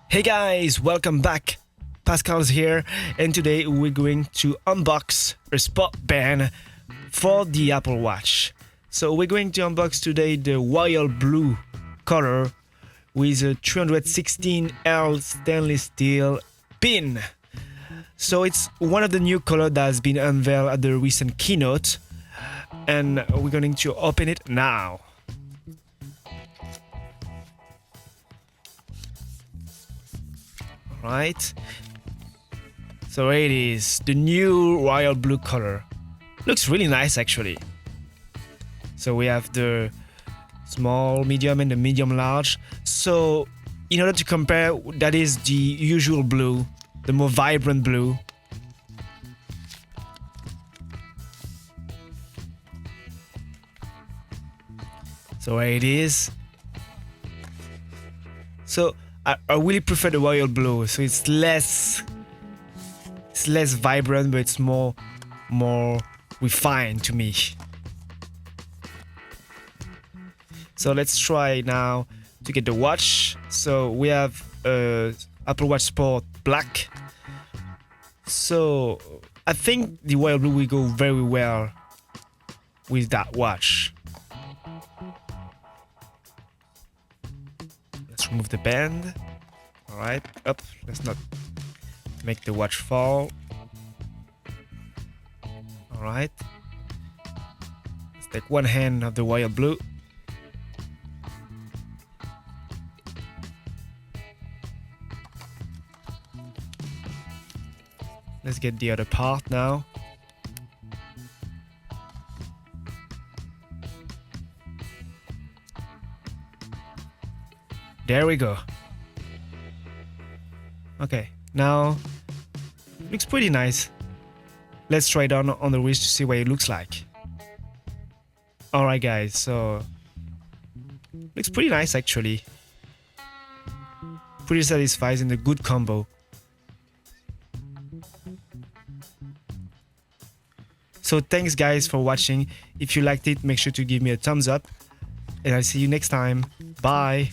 Hey guys, welcome back. Pascal's here, and today we're going to unbox a sport band for the Apple Watch. So we're going to unbox today the royal blue color with a 316L stainless steel pin. So it's one of the new color that has been unveiled at the recent keynote, and we're going to open it now. Right, so it is the new royal blue color. Looks really nice actually. So we have the small, medium, and the medium large. So in order to compare, that is the usual blue, the more vibrant blue. So here it is. So I really prefer the royal blue. So it's less vibrant, but it's more refined to me. So let's try now to get the watch. So we have Apple Watch Sport Black. So I think the royal blue will go very well with that watch. Let's remove the band. All right, up. Let's not make the watch fall. All right. Let's take one hand of the royal blue. Let's get the other part now. There we go. Okay, now looks pretty nice. Let's try it on the wrist to see what it looks like. Alright guys, so looks pretty nice actually. Pretty satisfying and a good combo. So thanks guys for watching. If you liked it, make sure to give me a thumbs up. And I'll see you next time. Bye.